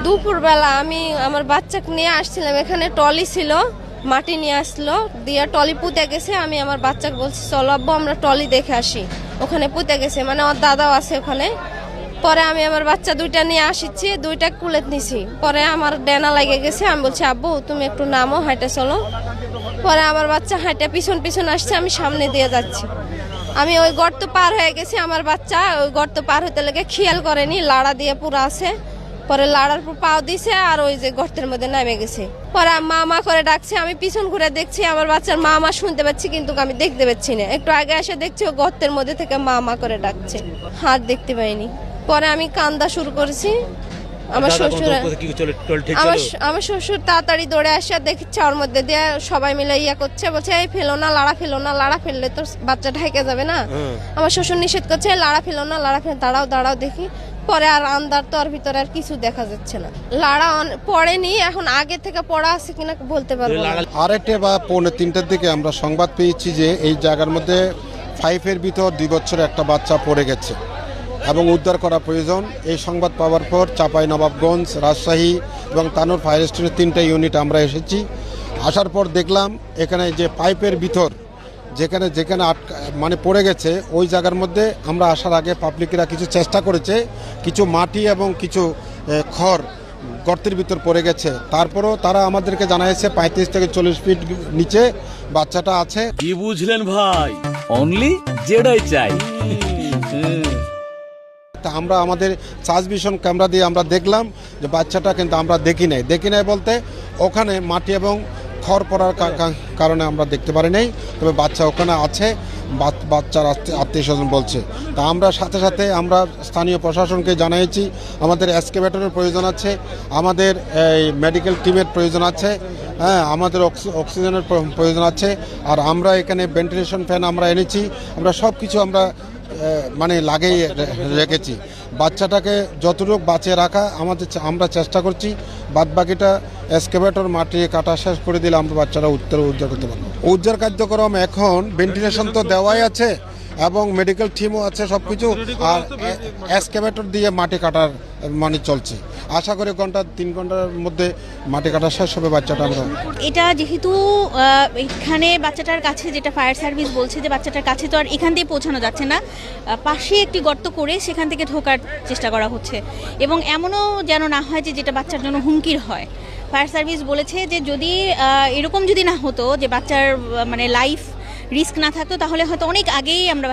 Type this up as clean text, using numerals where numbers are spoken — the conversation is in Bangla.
দুপুরবেলা আমি আমার বাচ্চাকে নিয়ে আসছিলাম, এখানে টলি ছিল, মাটি নিয়ে আসলো দিয়ে টলি পুঁতে গেছে। আমি আমার বাচ্চাকে বলছি চলো আব্বু আমরা টলি দেখে আসি, ওখানে পুঁতে গেছে, মানে ওর দাদাও আছে ওখানে। পরে আমি আমার বাচ্চা দুইটা নিয়ে আসিছি, দুইটা কুলে নিছি। পরে আমার ডেনা লেগে গেছে, আমি বলছি আব্বু তুমি একটু নামো, হাঁটে চলো। পরে আমার বাচ্চা হাঁটে পিছন পিছন আসছে, আমি সামনে দিয়ে যাচ্ছি। আমি ওই গর্ত পার হয়ে গেছি, আমার বাচ্চা ওই গর্ত পার হতে লেগে খেয়াল করেনি, লাড়া দিয়ে পুরো আছে। পরে লাড়ার পর পাও দিছে আর ওই যে গর্তের মধ্যে নেমে গেছে। পরে মা মা করে ডাকছে, আমি পিছন ঘুরে দেখছি আমার বাচ্চার মা মা শুনতে পাচ্ছি কিন্তু আমি দেখতে পাচ্ছি না। একটু আগে এসে দেখছি ও গর্তের মধ্যে থেকে মা মা করে ডাকছে, হাত দেখতে পাইনি। পরে আমি কান্দা শুরু করেছি। আমার শ্বশুর আমার শ্বশুর তাড়াতাড়ি দৌড়ে আসে, দেখছে ওর মধ্যে দিয়ে সবাই মিলে ইয়া করছে, বলছে এই ফেলো না, লাড়া ফেলো না, লাড়া ফেললে তো বাচ্চা ঢাইকে যাবে না। আমার শ্বশুর নিষেধ করছে লাড়া ফেলো না, লাড়া ফেলো, দাঁড়াও দাঁড়াও দেখি। পরে আর আন্দার তো আর ভিতরে আর কিছু দেখা যাচ্ছে না, লাড়া পড়েনি। এখন আগে থেকে পড়া আছে কিনা বলতে পারবো না। আড়াইটে বা 2:45-র দিকে আমরা সংবাদ পেয়েছি যে এই জায়গার মধ্যে 5-এর ভিতর 2 বছরের একটা বাচ্চা পড়ে গেছে এবং উদ্ধার করা প্রয়োজন। এই সংবাদ পাওয়ার পর চাঁপাইনবাবগঞ্জ, রাজশাহী এবং তানোর ফায়ার স্টেশনের 3টা ইউনিট আমরা এসেছি। আসার পর দেখলাম এখানে যে পাইপের ভিতর যেখানে যেখানে মানে পড়ে গেছে ওই জায়গার মধ্যে আমরা আসার আগে পাবলিকরা কিছু চেষ্টা করেছে, কিছু মাটি এবং কিছু খড় গর্তের ভিতর পড়ে গেছে। তারপরও তারা আমাদেরকে জানাইছে 35 থেকে 40 ফিট নিচে বাচ্চাটা আছে। কি বুঝলেন ভাই? অনলি যেটাই চাই। তা আমরা আমাদের সার্চভিশন ক্যামেরা দিয়ে আমরা দেখলাম যে বাচ্চাটা কিন্তু আমরা দেখি নাই বলতে ওখানে মাটি এবং খড় পড়ার কারণে আমরা দেখতে পারি নাই, তবে বাচ্চা ওখানে আছে, বাচ্চার আত্মীয় স্বজন বলছে। তা আমরা সাথে সাথে আমরা স্থানীয় প্রশাসনকে জানিয়েছি আমাদের এক্সকেভেটরের প্রয়োজন আছে, আমাদের এই মেডিকেল টিমের প্রয়োজন আছে, হ্যাঁ আমাদের অক্সিজেনের প্রয়োজন আছে। আর আমরা এখানে ভেন্টিলেশন ফ্যান আমরা এনেছি, আমরা সব কিছু আমরা মানে লাগিয়ে রেখেছি। বাচ্চাটাকে যতটুকু বাঁচিয়ে রাখা আমরা চেষ্টা করছি, বাদবাকিটা এক্সকেভেটর মাটি কাটা শেষ করে দিলে আমরা বাচ্চারা উদ্ধার করতে পারবো। উদ্ধার কার্যক্রম এখন ভেন্টিলেশন তো দেওয়াই আছে এবং মেডিকেল টিমও আছে সব কিছু, আর এক্সকেভেটর দিয়ে মাটি কাটার মানে চলছে। আশা করি 3 ঘন্টার মধ্যে মাটি কাটা শেষ হবে বাচ্চাটা। আমরা এটা যেহেতু এখানে বাচ্চাটার কাছে, যেটা ফায়ার সার্ভিস বলছে যে বাচ্চাটার কাছে তো আর এখান দিয়ে পৌঁছানো যাচ্ছে না, পাশে একটি গর্ত করে সেখান থেকে ঢোকার চেষ্টা করা হচ্ছে। এবং এমনও যেন না হয় যে যেটা বাচ্চার জন্য হুমকির হয়। ফায়ার সার্ভিস বলেছে যে যদি এরকম যদি না হতো, যে বাচ্চার মানে লাইফ রিস্ক না থাকতো, তাহলে হয়তো অনেক আগেই আমরা